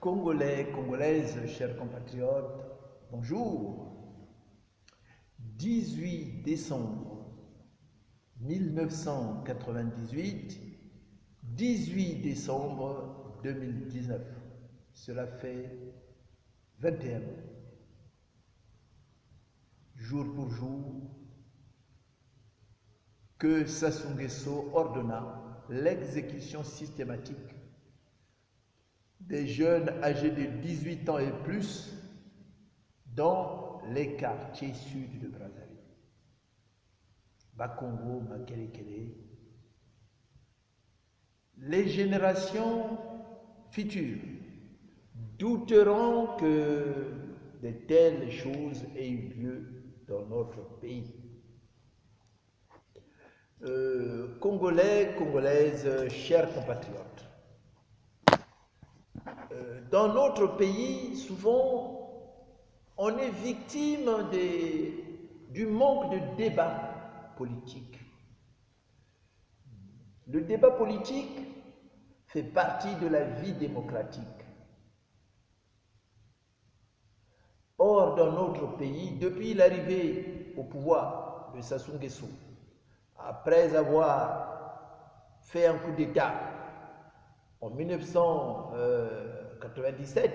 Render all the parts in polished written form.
Congolais, Congolaises, chers compatriotes, bonjour. 18 décembre 1998, 18 décembre 2019. Cela fait 21 ans. Jour pour jour, que Sassou Nguesso ordonna l'exécution systématique des jeunes âgés de 18 ans et plus dans les quartiers sud de Brazzaville. Bakongo, Makelekele. Les générations futures douteront que de telles choses aient eu lieu dans notre pays. Congolais, Congolaises, chers compatriotes, dans notre pays, souvent, on est victime du manque de débat politique. Le débat politique fait partie de la vie démocratique. Or, dans notre pays, depuis l'arrivée au pouvoir de Sassou Nguesso, après avoir fait un coup d'État en 1997,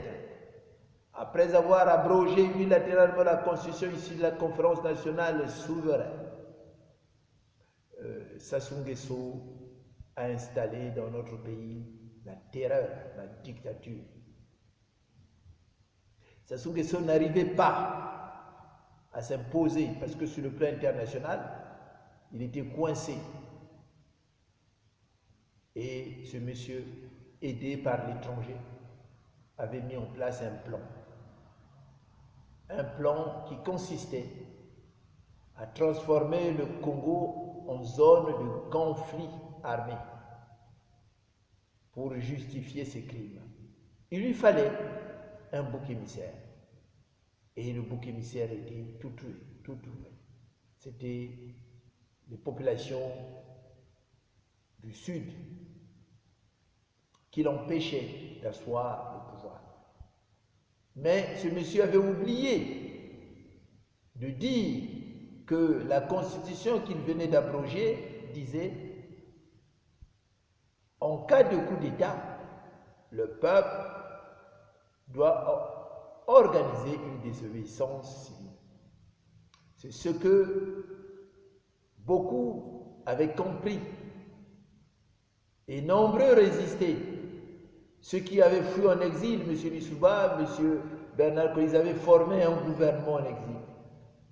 après avoir abrogé unilatéralement la constitution issue de la conférence nationale souveraine, Sassou Nguesso a installé dans notre pays la terreur, la dictature. Sassou Nguesso n'arrivait pas à s'imposer parce que sur le plan international, il était coincé. Et ce monsieur, aidé par l'étranger, avait mis en place un plan. Un plan qui consistait à transformer le Congo en zone de conflit armé pour justifier ses crimes. Il lui fallait un bouc émissaire. Et le bouc émissaire était tout trouvé. C'était les populations du Sud qui l'empêchaient d'asseoir le pouvoir. Mais ce monsieur avait oublié de dire que la constitution qu'il venait d'abroger disait en cas de coup d'État, le peuple doit organiser une désobéissance civile. C'est ce que beaucoup avaient compris et nombreux résistaient. Ceux qui avaient fui en exil, M. Lissouba, M. Bernard, ils avaient formé un gouvernement en exil.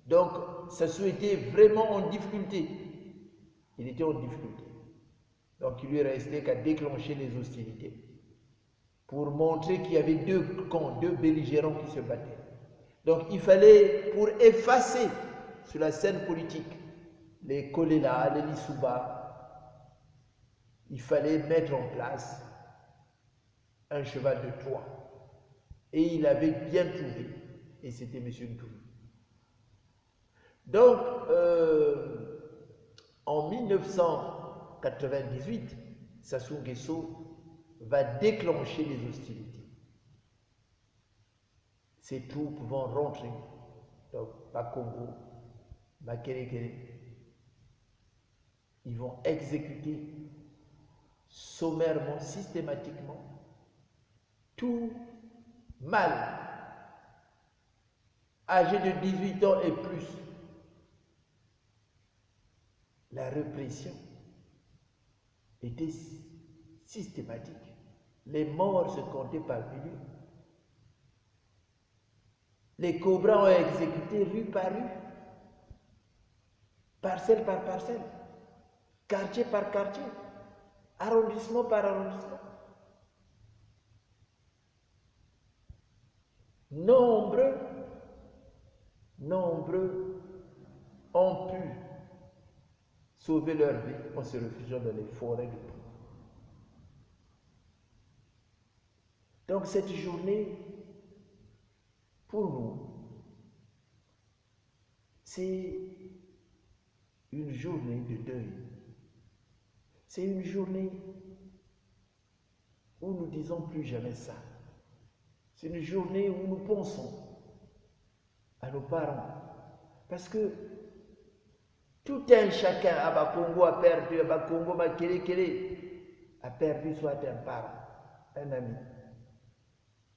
Donc, Sassou était vraiment en difficulté. Il était en difficulté. Donc, il lui restait qu'à déclencher les hostilités pour montrer qu'il y avait deux camps, deux belligérants qui se battaient. Donc, il fallait, pour effacer sur la scène politique les Kolela, les Lissouba, il fallait mettre en place un cheval de Troie. Et il avait bien trouvé, et c'était M. Ntoumi. Donc, en 1998, Sassou Nguesso va déclencher les hostilités. Ces troupes vont rentrer dans Bakongo, Makelekele. Ils vont exécuter sommairement, systématiquement, tout mâle âgé de 18 ans et plus. La répression était systématique. Les morts se comptaient par milliers. Les cobras ont exécuté rue par rue, parcelle par parcelle, quartier par quartier, arrondissement par arrondissement. Nombreux ont pu sauver leur vie en se réfugiant dans les forêts du pays. Donc cette journée, pour nous, c'est une journée de deuil. C'est une journée où nous disons plus jamais ça. C'est une journée où nous pensons à nos parents. Parce que tout un chacun à Bakongo a perdu, à Bakongo, a perdu soit un parent, un ami,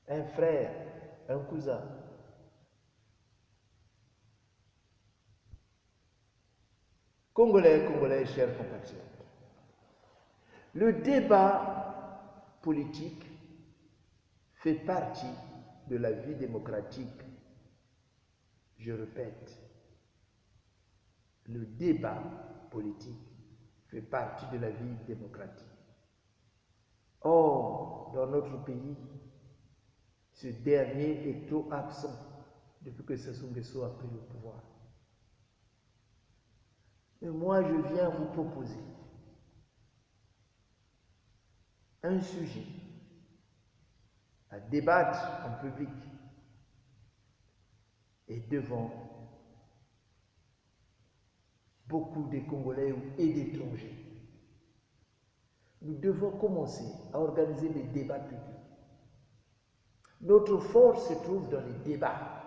un frère, un cousin. Congolais, Congolais, chers compatriotes, le débat politique fait partie de la vie démocratique. Je répète, le débat politique fait partie de la vie démocratique. Or, dans notre pays, ce dernier est trop absent depuis que Sassou Nguesso a pris le pouvoir. Mais moi, je viens vous proposer un sujet à débattre en public et devant beaucoup de Congolais et d'étrangers. Nous devons commencer à organiser des débats publics. Notre force se trouve dans les débats.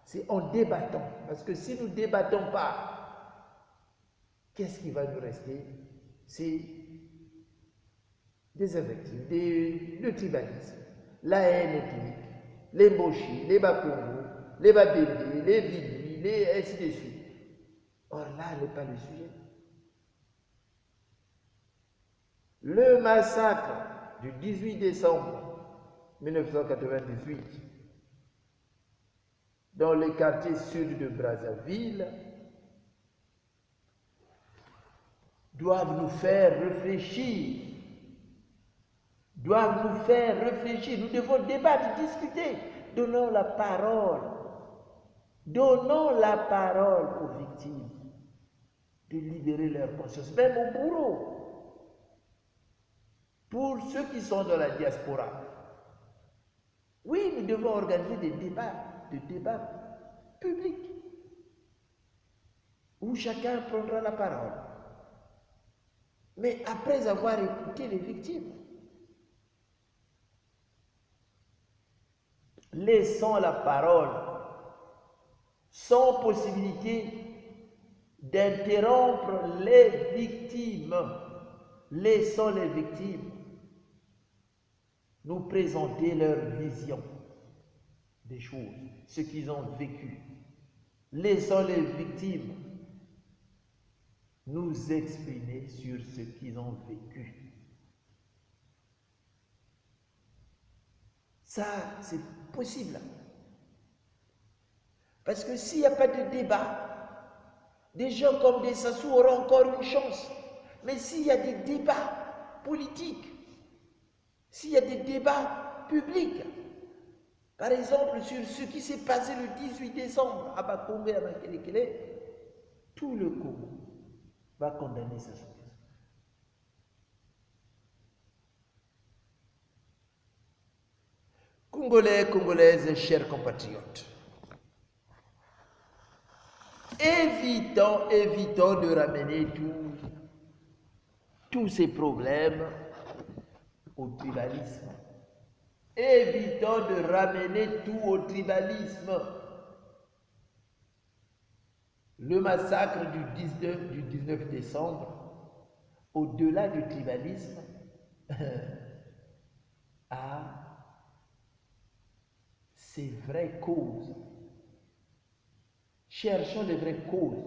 C'est en débattant. Parce que si nous ne débattons pas, qu'est-ce qui va nous rester? C'est des invectives, le tribalisme, la haine ethnique, les Moshi, les Bakongo, les Babélé, les Vili, les ainsi de suite. Or là n'est pas le sujet. Le massacre du 18 décembre 1998 dans les quartiers sud de Brazzaville doivent nous faire réfléchir. Nous devons débattre, discuter. Donnons la parole aux victimes de libérer leur conscience, même au bourreau. Pour ceux qui sont dans la diaspora, oui, nous devons organiser des débats publics où chacun prendra la parole. Mais après avoir écouté les victimes, laissons la parole sans possibilité d'interrompre les victimes. Laissons les victimes nous présenter leur vision des choses, ce qu'ils ont vécu. Laissons les victimes nous exprimer sur ce qu'ils ont vécu. Ça, c'est possible. Parce que s'il n'y a pas de débat, des gens comme des Sassou auront encore une chance. Mais s'il y a des débats politiques, s'il y a des débats publics, par exemple sur ce qui s'est passé le 18 décembre à Bakongo et à Makelekele, tout le Congo va condamner Sassou Nguesso. Congolais, Congolaises, chers compatriotes, évitons de ramener tous ces problèmes au tribalisme. Évitons de ramener tout au tribalisme. Le massacre du 19 décembre, au-delà du tribalisme, a ses vraies causes. Cherchons les vraies causes.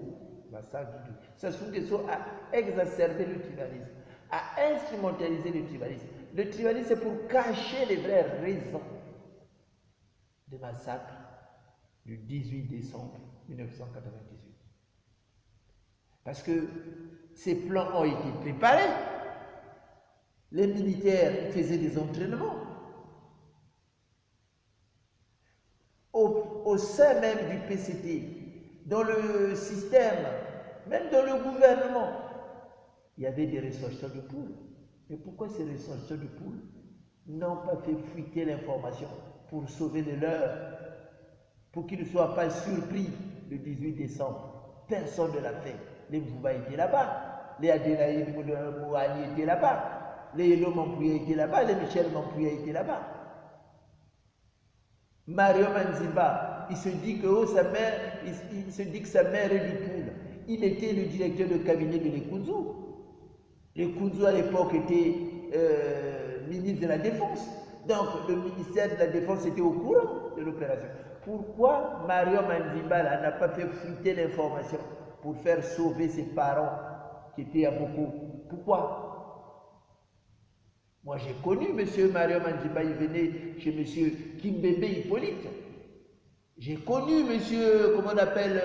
Sassou Nguesso a exacerbé le tribalisme, a instrumentalisé le tribalisme. Le tribalisme, c'est pour cacher les vraies raisons du massacre du 18 décembre 1998. Parce que ces plans ont été préparés. Les militaires faisaient des entraînements. Au sein même du PCT, dans le système, même dans le gouvernement, il y avait des ressortissants de poules. Mais pourquoi ces ressortissants de poules n'ont pas fait fuiter l'information pour sauver de l'heure, pour qu'ils ne soient pas surpris le 18 décembre? Personne ne l'a fait. Les Mbouba étaient là-bas, les Adélaïde Mouani étaient là-bas, les Elo Mampouya étaient là-bas, les Michel Mampouya étaient là-bas. Mario Manziba, il se dit que oh, sa mère, il se dit que sa mère est du Poul. Il était le directeur de cabinet de Lekunzu. Lekunzu à l'époque était ministre de la Défense. Donc le ministère de la Défense était au courant de l'opération. Pourquoi Mario Manziba n'a pas fait fuiter l'information pour faire sauver ses parents qui étaient à Boko? Pourquoi? Moi j'ai connu M. Mario Manziba, il venait chez M. Kimbembe Hippolyte. J'ai connu M. comment on appelle,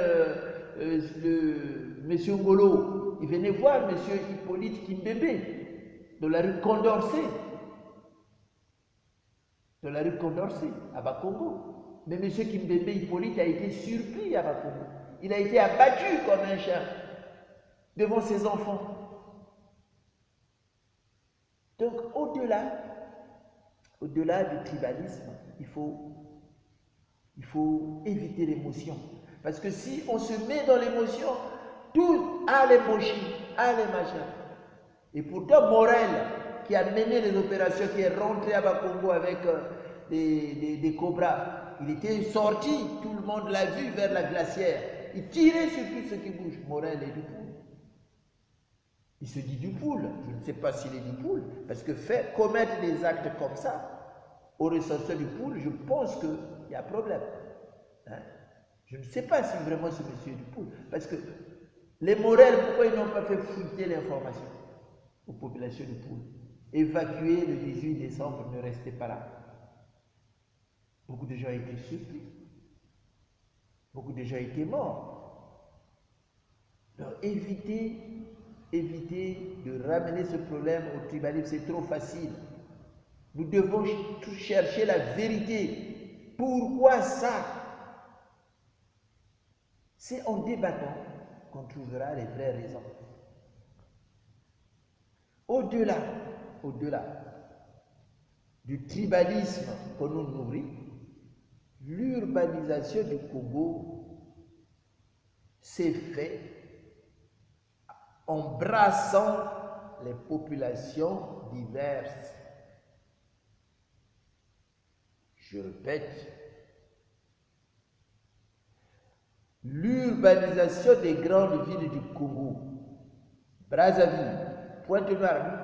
M. Ngolo. Il venait voir M. Hippolyte Kimbembe dans la rue Condorcet. Dans la rue Condorcet, à Bakongo. Mais M. Kimbembe Hippolyte a été surpris à Bakongo. Il a été abattu comme un chien devant ses enfants. Donc, au-delà du tribalisme, il faut éviter l'émotion. Parce que si on se met dans l'émotion, tout a les mochis, a les machins. Et pourtant, Morel, qui a mené les opérations, qui est rentré à Bakongo avec des cobras, il était sorti, tout le monde l'a vu vers la glacière. Il tirait sur tout ce qui bouge. Morel est du Poul. Il se dit du Poul. Je ne sais pas s'il est du Poul, parce que commettre des actes comme ça, au ressortissant du Poul, je pense qu'il y a problème. Hein? Je ne sais pas si vraiment ce monsieur est du Poul, parce que les Morel, pourquoi ils n'ont pas fait fuiter l'information aux populations du Poul? Évacuer le 18 décembre, ne restez pas là. Beaucoup de gens ont été surpris. Beaucoup de gens étaient morts. Donc évitez de ramener ce problème au tribalisme, c'est trop facile. Nous devons chercher la vérité. Pourquoi ça? C'est en débattant qu'on trouvera les vraies raisons. Au-delà du tribalisme qu'on nous nourrit, l'urbanisation du Congo s'est faite en brassant les populations diverses. Je répète, l'urbanisation des grandes villes du Congo, Brazzaville, Pointe-Noire,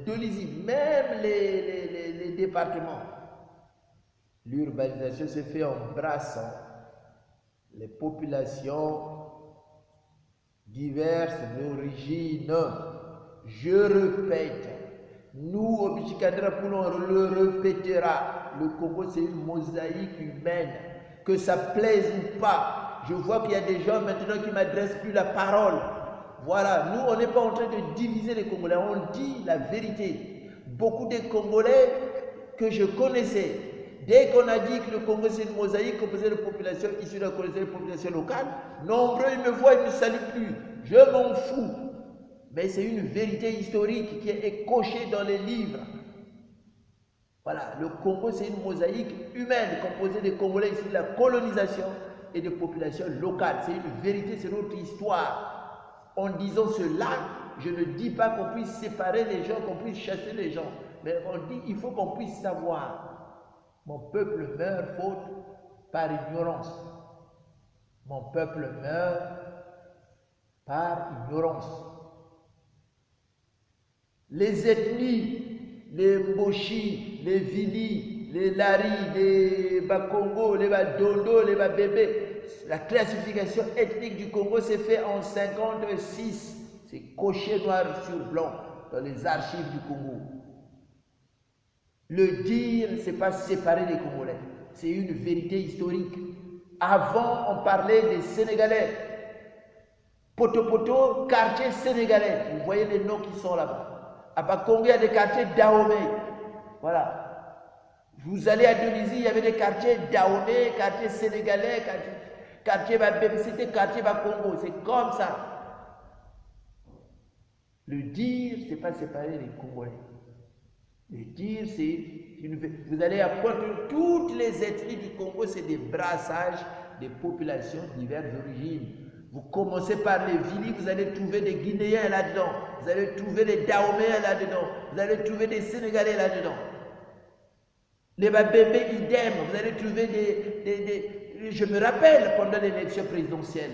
Dolisie, même les départements, l'urbanisation se fait en brassant les populations diverses d'origine. Je répète, nous, au Bichikadra, on le répétera, le Congo c'est une mosaïque humaine, que ça plaise ou pas. Je vois qu'il y a des gens maintenant qui ne m'adressent plus la parole. Voilà, nous on n'est pas en train de diviser les Congolais, on dit la vérité. Beaucoup de Congolais que je connaissais, dès qu'on a dit que le Congo c'est une mosaïque composée de populations issues de la population locale, nombreux ils me voient, ils ne me saluent plus. Je m'en fous. Mais c'est une vérité historique qui est cochée dans les livres. Voilà, le Congo c'est une mosaïque humaine composée de Congolais issus de la colonisation et de populations locales. C'est une vérité, c'est notre histoire. En disant cela, je ne dis pas qu'on puisse séparer les gens, qu'on puisse chasser les gens. Mais on dit qu'il faut qu'on puisse savoir. Mon peuple meurt faute par ignorance. Mon peuple meurt par ignorance. Les ethnies, les Mboshi, les Vili, les Lari, les Bakongo, les Badondo, les Babébé, la classification ethnique du Congo s'est faite en 56. C'est coché noir sur blanc dans les archives du Congo. Le dire, ce n'est pas séparer les Congolais. C'est une vérité historique. Avant, on parlait des Sénégalais. Poto, quartier sénégalais. Vous voyez les noms qui sont là-bas. À Bakongo, il y a des quartiers Dahomey. Voilà. Vous allez à Donisie, il y avait des quartiers Dahomey, quartiers sénégalais, quartier Babébé, c'était quartier Bakongo. C'est comme ça. Le dire, ce n'est pas séparer les Congolais. Le dire, c'est... Vous allez à Pointe, toutes les ethnies du Congo, c'est des brassages des populations diverses d'origine. Vous commencez par les Vili, vous allez trouver des Guinéens là-dedans. Vous allez trouver des Dahoméens là-dedans. Vous allez trouver des Sénégalais là-dedans. Les bébés, idem. Vous allez trouver je me rappelle pendant l'élection présidentielle.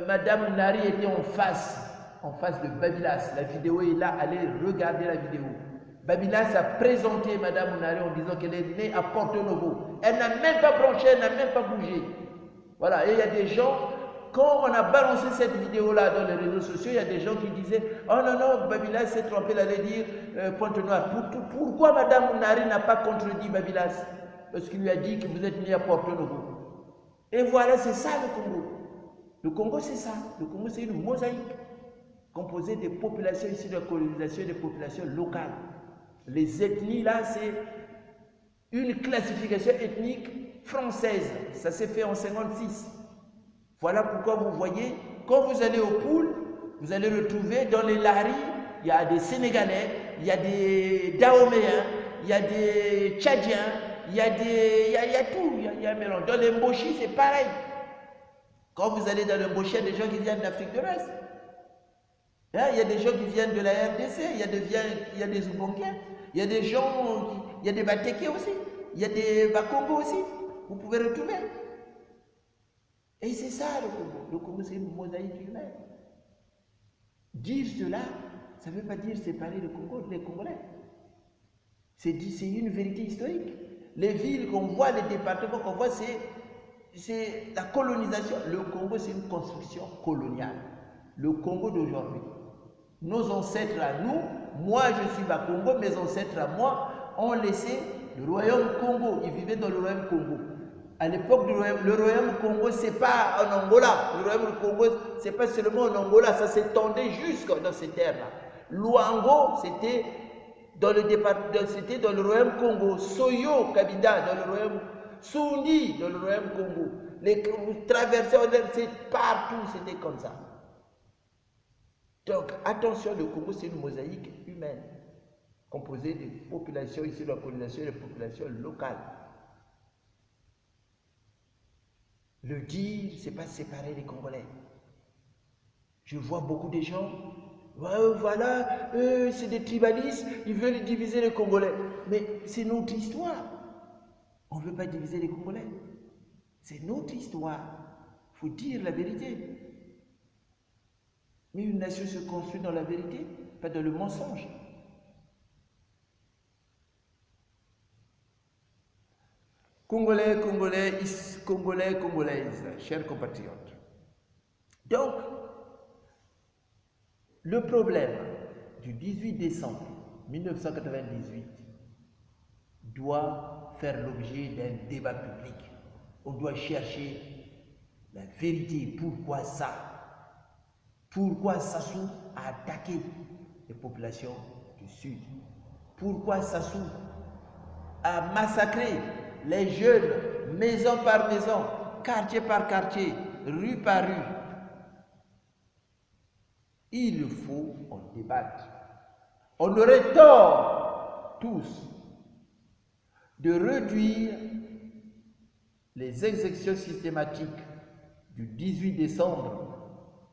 Madame Nari était en face de Babylas. La vidéo est là, allez regarder la vidéo. Babylas a présenté Madame Nari en disant qu'elle est née à Porto Novo. Elle n'a même pas branché, elle n'a même pas bougé. Voilà, et il y a des gens, quand on a balancé cette vidéo-là dans les réseaux sociaux, il y a des gens qui disaient « Oh non, non, Babylas s'est trompé, elle allait dire Pointe-Noire. » Pourquoi Madame Nari n'a pas contredit Babylas? Parce qu'il lui a dit que vous êtes né à Porto Novo. Et voilà, c'est ça le Congo. Le Congo, c'est ça. Le Congo, c'est une mosaïque composée des populations issues de la colonisation et des populations locales. Les ethnies, là, c'est une classification ethnique française. Ça s'est fait en 1956. Voilà pourquoi vous voyez, quand vous allez au Poul, vous allez retrouver dans les Lari, il y a des Sénégalais, il y a des Dahoméens, il y a des Tchadiens, il y a tout, il y a un mélange. Dans les Mboshi, c'est pareil. Quand vous allez dans le Mboshi, il y a des gens qui viennent d'Afrique de l'Ouest. Il y a des gens qui viennent de la RDC, il y a des Oubonkiens, il y a des gens, il y a des Batékés aussi, il y a des Bakongo aussi. Vous pouvez retrouver. Et c'est ça le Congo. Le Congo, c'est une mosaïque humaine. Dire cela, ça ne veut pas dire séparer le Congo des Congolais. C'est une vérité historique. Les villes qu'on voit, les départements qu'on voit, c'est la colonisation. Le Congo, c'est une construction coloniale. Le Congo d'aujourd'hui. Nos ancêtres à nous, moi je suis Bakongo, mes ancêtres à moi, ont laissé le royaume Congo. Ils vivaient dans le royaume Congo. À l'époque du royaume, le royaume Congo, c'est pas en Angola. Le royaume Congo, c'est pas seulement en Angola, ça s'étendait jusque dans ces terres-là. Luango, c'était dans le royaume Congo. Soyo, Kabinda, dans le royaume Sundi, dans le royaume Congo. Vous traversez, c'est partout, c'était comme ça. Donc, attention, le Congo, c'est une mosaïque humaine, composée des populations issues de la colonisation et des populations locales. Le dire, c'est pas séparer les Congolais. Je vois beaucoup de gens, voilà, c'est des tribalistes, ils veulent diviser les Congolais. Mais c'est notre histoire. On ne veut pas diviser les Congolais. C'est notre histoire. Il faut dire la vérité. Mais une nation se construit dans la vérité, pas dans le mensonge. Congolais, Congolaises, chers compatriotes. Donc, le problème du 18 décembre 1998 doit faire l'objet d'un débat public. On doit chercher la vérité. Pourquoi ça? Pourquoi Sassou a attaqué les populations du Sud? Pourquoi Sassou a massacré les jeunes, maison par maison, quartier par quartier, rue par rue? Il faut en débattre. On aurait tort, tous, de réduire les exécutions systématiques du 18 décembre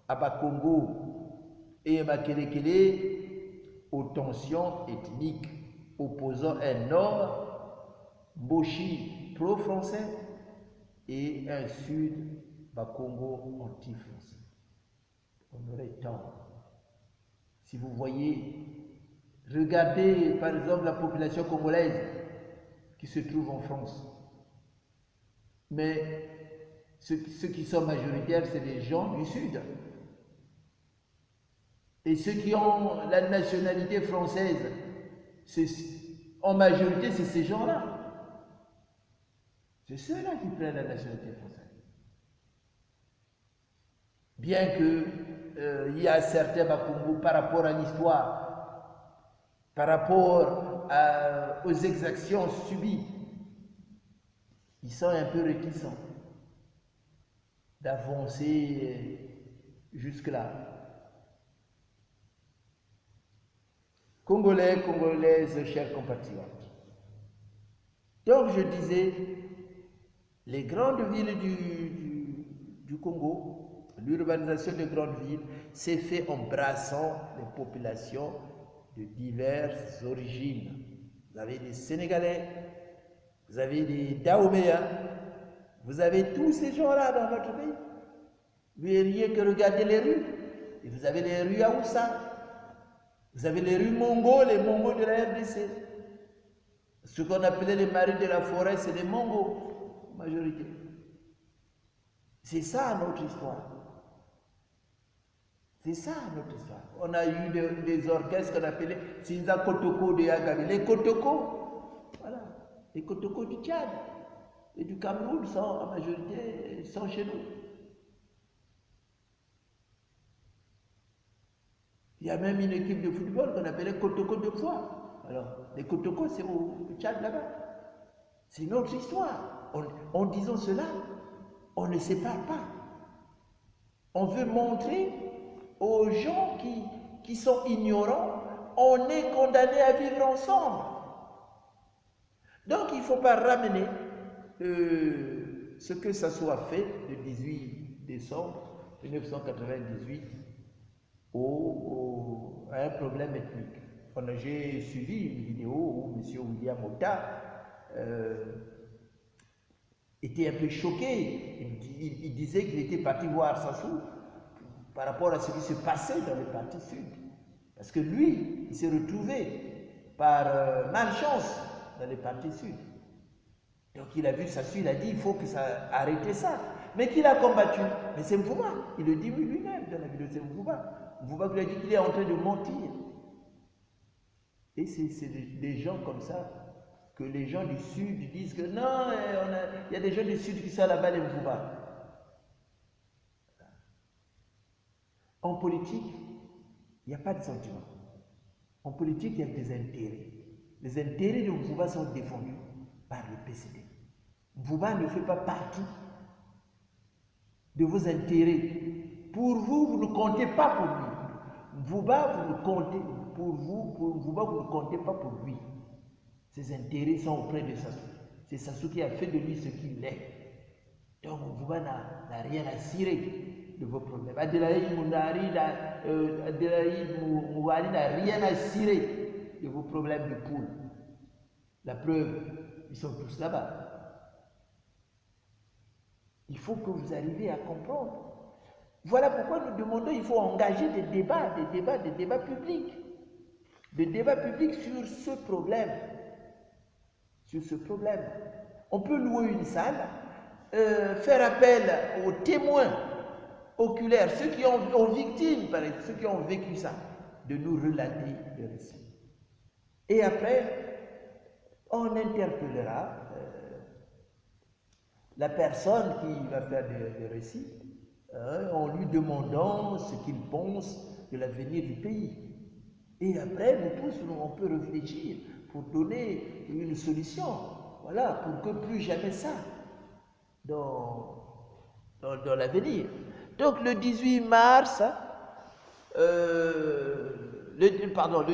à Bakongo et à Makelekele aux tensions ethniques opposant un Nord, Mboshi pro-français, et un Sud, Bakongo anti-français. On aurait tort. Si vous voyez, regardez par exemple la population congolaise qui se trouve en France. Mais ceux qui sont majoritaires, c'est les gens du Sud. Et ceux qui ont la nationalité française, en majorité, c'est ces gens-là. C'est ceux-là qui prennent la nationalité française. Bien que il y a certains Bakongo par rapport à l'histoire, par rapport aux exactions subies, ils sont un peu réticents d'avancer jusque-là. Congolais, Congolaises, chers compatriotes. Donc je disais, les grandes villes du Congo, l'urbanisation des grandes villes s'est fait en brassant les populations de diverses origines. Vous avez des Sénégalais, vous avez des Dahoméens, vous avez tous ces gens-là dans votre pays. Vous n'avez que regarder les rues. Et vous avez les rues Aoussa, vous avez les rues Mongo, les Mongos de la RDC. Ce qu'on appelait les maris de la forêt, c'est des Mongos, majorité. C'est ça notre histoire. C'est ça notre histoire. On a eu des orchestres qu'on appelait Sinza Kotoko de Yagabi. Les Kotoko, voilà, les Kotoko du Tchad et du Cameroun sont en majorité sont chez nous. Il y a même une équipe de football qu'on appelait Kotoko de Foix. Alors, les Kotoko, c'est au Tchad là-bas. C'est notre histoire. En disant cela, on ne sépare pas. On veut montrer aux gens qui sont ignorants, on est condamnés à vivre ensemble. Donc, il ne faut pas ramener ce que ça soit fait le 18 décembre 1998 à un problème ethnique. J'ai suivi une vidéo où M. William Ota était un peu choqué. Il disait qu'il était parti voir Sassou par rapport à ce qui se passait dans les partis sud. Parce que lui, il s'est retrouvé par malchance dans les partis sud. Donc il a vu Sassou, il a dit il faut que ça arrête ça. Mais qui l'a combattu? Mais c'est Mvouba. Il le dit lui-même dans la vidéo, c'est Mvouba. Mvouba lui a dit qu'il est en train de mentir. Et c'est des gens comme ça que les gens du Sud disent que non, il y a des gens du Sud qui sont là-bas, les Mvouba. En politique, il n'y a pas de sentiment. En politique, il y a des intérêts. Les intérêts de Mvouba sont défendus par le PCD. Mvouba ne fait pas partie de vos intérêts. Pour vous, vous ne comptez pas pour lui. Mvouba, vous ne comptez pour vous, pour Mvouba, vous ne comptez pas pour lui. Ses intérêts sont auprès de Sassou. C'est Sassou qui a fait de lui ce qu'il est. Donc Mvouba n'a rien à cirer de vos problèmes. Adelaïde Mouari n'a rien à cirer de vos problèmes de poule. La preuve, ils sont tous là-bas. Il faut que vous arriviez à comprendre. Voilà pourquoi nous demandons, il faut engager des débats publics. Des débats publics sur ce problème. Sur ce problème. On peut louer une salle, faire appel aux témoins oculaires, ceux qui ont victime, par exemple, ceux qui ont vécu ça, de nous relater le récit. Et après, on interpellera la personne qui va faire le récit, en lui demandant ce qu'il pense de l'avenir du pays. Et après, nous tous, on peut réfléchir pour donner une solution, voilà, pour que plus jamais ça dans l'avenir. Donc le 18 mars, le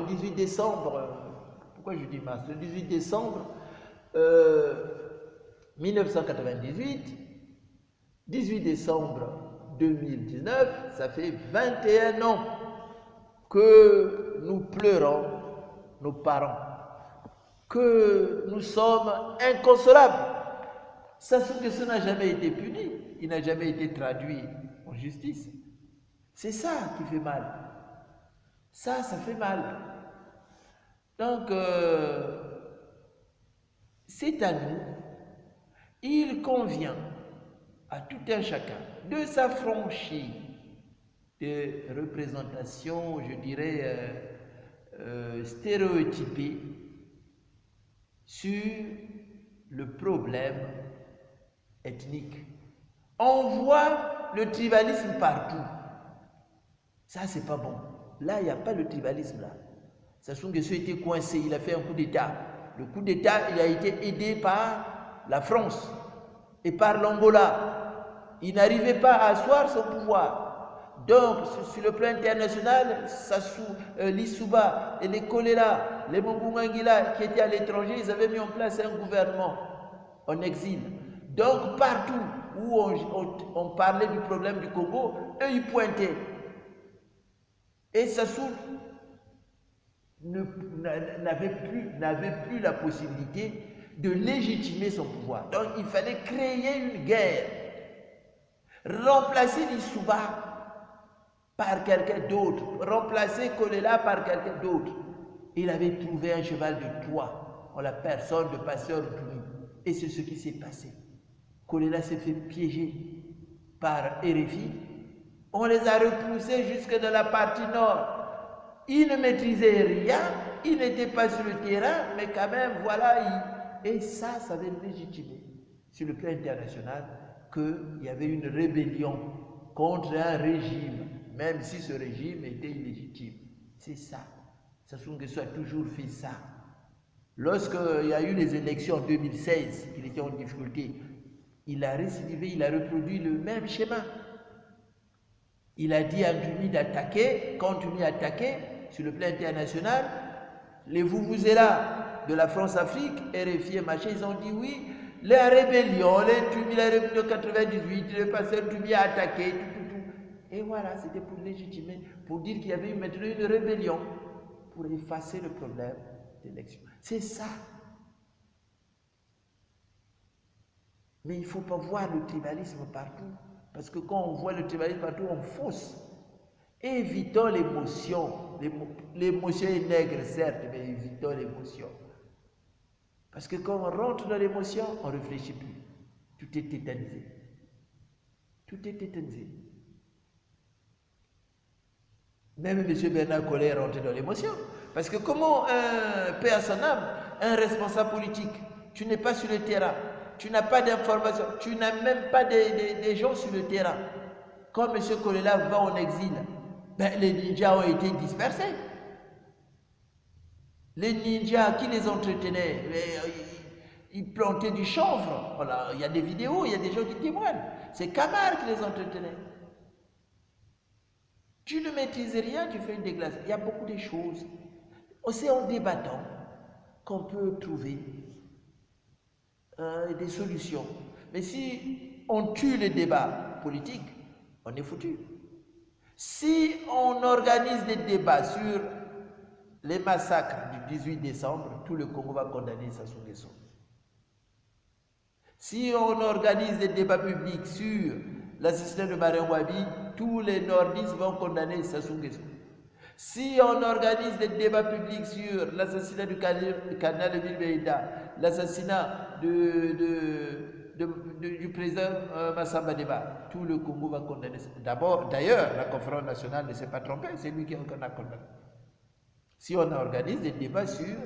18 décembre, pourquoi je dis mars? Le 18 décembre 1998, 18 décembre 2019, ça fait 21 ans que nous pleurons nos parents, que nous sommes inconsolables. Sassou Nguesso n'a jamais été puni, il n'a jamais été traduit en justice. C'est ça qui fait mal. Ça fait mal. Donc, c'est à nous. Il convient à tout un chacun de s'affranchir des représentations, je dirais, stéréotypées sur le problème ethnique. On voit le tribalisme partout. Ça, c'est pas bon. Là, il n'y a pas le tribalisme là. Sassou Nguesso était coincé, il a fait un coup d'État. Le coup d'État, il a été aidé par la France et par l'Angola. Il n'arrivait pas à asseoir son pouvoir. Donc, sur le plan international, Sassou, Lissouba et les Kolela, les Mbungangila qui étaient à l'étranger, ils avaient mis en place un gouvernement en exil. Donc, partout où on parlait du problème du Congo, eux, ils pointaient. Et Sassou n'avait plus la possibilité de légitimer son pouvoir. Donc il fallait créer une guerre, remplacer Lissouba par quelqu'un d'autre, remplacer Kolela par quelqu'un d'autre. Il avait trouvé un cheval de Troie en la personne de Pasteur Toumi. Et c'est ce qui s'est passé. Kolela s'est fait piéger par RFI. On les a repoussés jusque dans la partie nord. Ils ne maîtrisaient rien, ils n'étaient pas sur le terrain, mais quand même, voilà, et ça avait légitimé sur le plan international qu'il y avait une rébellion contre un régime, même si ce régime était illégitime. C'est ça. Sassou Nguesso a toujours fait ça. Lorsqu'il y a eu les élections en 2016, qu'il était en difficulté, il a récidivé, il a reproduit le même schéma. Il a dit à Ndumi d'attaquer, quand Ndumi a attaqué sur le plan international, les Vuvuzela de la France-Afrique, RFI et machin, ils ont dit oui, la rébellion, les Ndumi, la rébellion de 98, le pasteur Ndumi a attaqué, tout. Et voilà, c'était pour légitimer, pour dire qu'il y avait maintenant une rébellion, pour effacer le problème d'élection. C'est ça. Mais il ne faut pas voir le tribalisme partout. Parce que quand on voit le tribalisme partout, on fausse. Évitons l'émotion. L'émotion est nègre, certes, mais évitons l'émotion. Parce que quand on rentre dans l'émotion, on ne réfléchit plus. Tout est tétanisé. Tout est tétanisé. Même M. Bernard Collé est rentré dans l'émotion. Parce que comment un paix à son âme, un responsable politique, tu n'es pas sur le terrain, tu n'as pas d'informations, tu n'as même pas des gens sur le terrain. Quand M. Kolela va en exil, ben, les ninjas ont été dispersés. Les ninjas qui les entretenaient, ils plantaient du chanvre. Voilà, il y a des vidéos, il y a des gens qui témoignent. C'est Camar qui les entretenait. Tu ne maîtrises rien, tu fais une déglace. Il y a beaucoup de choses. C'est en débattant qu'on peut trouver des solutions. Mais si on tue les débats politiques, on est foutu. Si on organise des débats sur les massacres du 18 décembre, tout le Congo va condamner Sassou Nguesso. Si on organise des débats publics sur l'assassinat de Marien Wabi, tous les nordistes vont condamner Sassou Nguesso. Si on organise des débats publics sur l'assassinat du cardinal Emile Beïda, l'assassinat du président Massamba Deba, tout le Congo va condamner ça. D'abord, d'ailleurs, la conférence nationale ne s'est pas trompée, c'est lui qui a condamné. Si on organise des débats sur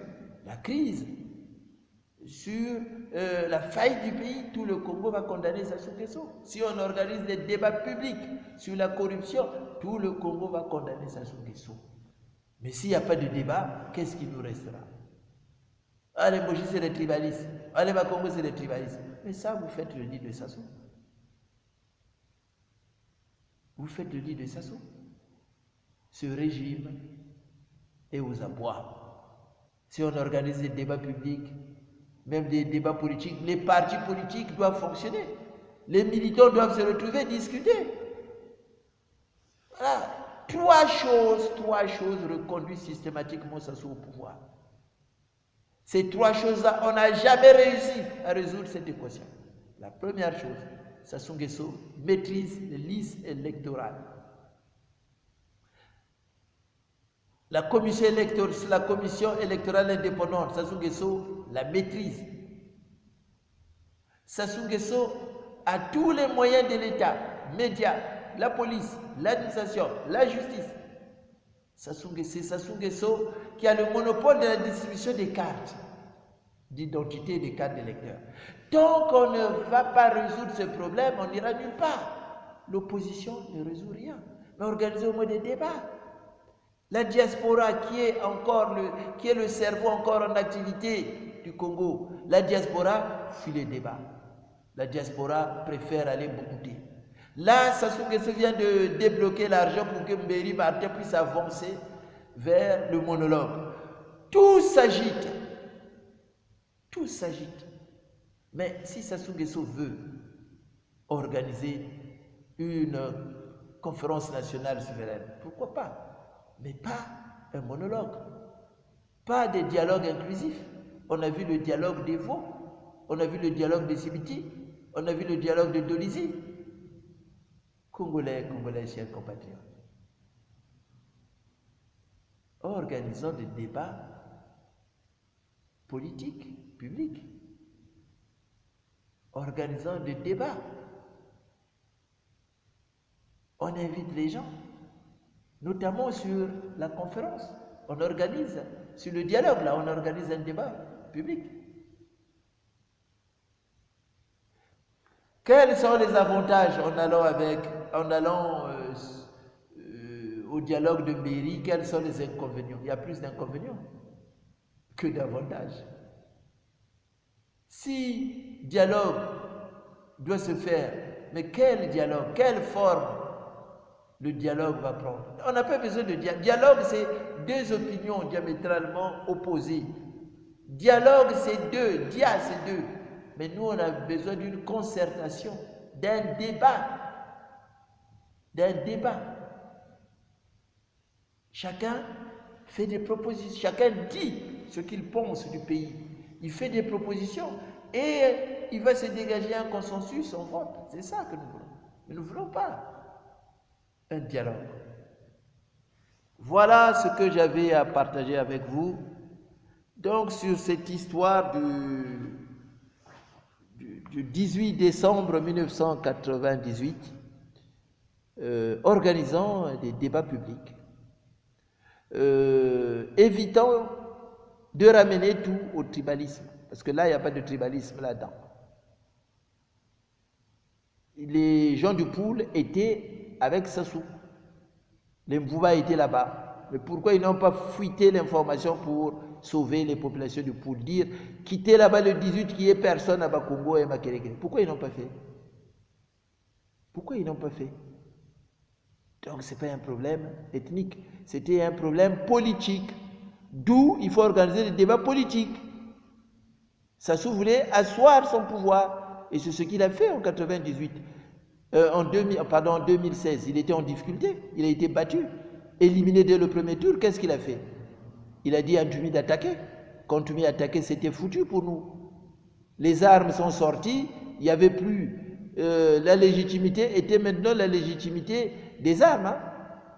la crise, sur la faillite du pays, tout le Congo va condamner Sassou Nguesso. Si on organise des débats publics sur la corruption, tout le Congo va condamner Sassou Nguesso. Mais s'il n'y a pas de débat, qu'est-ce qui nous restera? Allez, Moji, c'est les tribalistes. Allez, Bakongo, c'est les tribalistes. Mais ça, vous faites le lit de Sassou. Vous faites le lit de Sassou. Ce régime est aux abois. Si on organise des débats publics, même des débats politiques, les partis politiques doivent fonctionner. Les militants doivent se retrouver, discuter. Voilà. Trois choses reconduisent systématiquement Sassou au pouvoir. Ces trois choses-là, on n'a jamais réussi à résoudre cette équation. La première chose, Sassou Nguesso maîtrise les listes électorales. La commission électorale indépendante, Sassou Nguesso la maîtrise. Sassou Nguesso a tous les moyens de l'État, médias, la police, l'administration, la justice. C'est Sassou Nguesso qui a le monopole de la distribution des cartes d'identité et des cartes d'électeurs. Tant qu'on ne va pas résoudre ce problème, on n'ira nulle part. L'opposition ne résout rien. Mais organisez au moins des débats. La diaspora qui est le cerveau encore en activité du Congo, la diaspora fuit les débats. La diaspora préfère aller boucouter. Là, Sassou Nguesso vient de débloquer l'argent pour que Mbéri Martin puisse avancer vers le monologue. Tout s'agite. Tout s'agite. Mais si Sassou Nguesso veut organiser une conférence nationale souveraine, pourquoi pas? Mais pas un monologue. Pas de dialogue inclusif. On a vu le dialogue des Vaux, on a vu le dialogue des Sibiti, on a vu le dialogue de Dolisie. Congolais, chers compatriotes, organisons des débats politiques, publics. Organisons des débats. On invite les gens, notamment sur la conférence. On organise, sur le dialogue, là, on organise un débat public. Quels sont les avantages en allant au dialogue de mairie? Quels sont les inconvénients? Il y a plus d'inconvénients que d'avantages. Si dialogue doit se faire, mais quel dialogue? Quelle forme le dialogue va prendre? On n'a pas besoin de dialogue. Dialogue, c'est deux opinions diamétralement opposées. Dialogue, c'est deux. Dia, c'est deux. Mais nous, on a besoin d'une concertation, d'un débat. D'un débat. Chacun fait des propositions. Chacun dit ce qu'il pense du pays. Il fait des propositions et il va se dégager un consensus, on vote. C'est ça que nous voulons. Mais nous ne voulons pas un dialogue. Voilà ce que j'avais à partager avec vous. Donc, sur cette histoire du 18 décembre 1998, organisant des débats publics, évitant de ramener tout au tribalisme, parce que là, il n'y a pas de tribalisme là-dedans. Les gens du Poul étaient avec Sassou. Les Mbouba étaient là-bas. Mais pourquoi ils n'ont pas fuité l'information pour sauver les populations du Poul? Dire, quittez là-bas le 18, qu'il n'y ait personne à Bakongo et Makeleke. Pourquoi ils n'ont pas fait? Pourquoi ils n'ont pas fait? Donc, ce n'est pas un problème ethnique, c'était un problème politique. D'où il faut organiser des débats politiques. Sassou voulait asseoir son pouvoir. Et c'est ce qu'il a fait en 98. En 2016, il était en difficulté. Il a été battu. Éliminé dès le premier tour, qu'est-ce qu'il a fait? Il a dit à Ntumi d'attaquer. Quand Ntumi attaquait, c'était foutu pour nous. Les armes sont sorties. Il n'y avait plus... la légitimité était maintenant la légitimité des armes. Hein?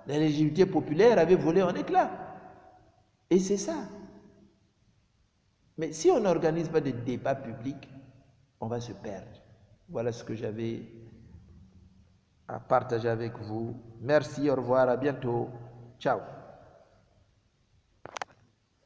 La légitimité populaire avait volé en éclats. Et c'est ça. Mais si on n'organise pas de débats publics, on va se perdre. Voilà ce que j'avais à partager avec vous. Merci, au revoir, à bientôt. Ciao.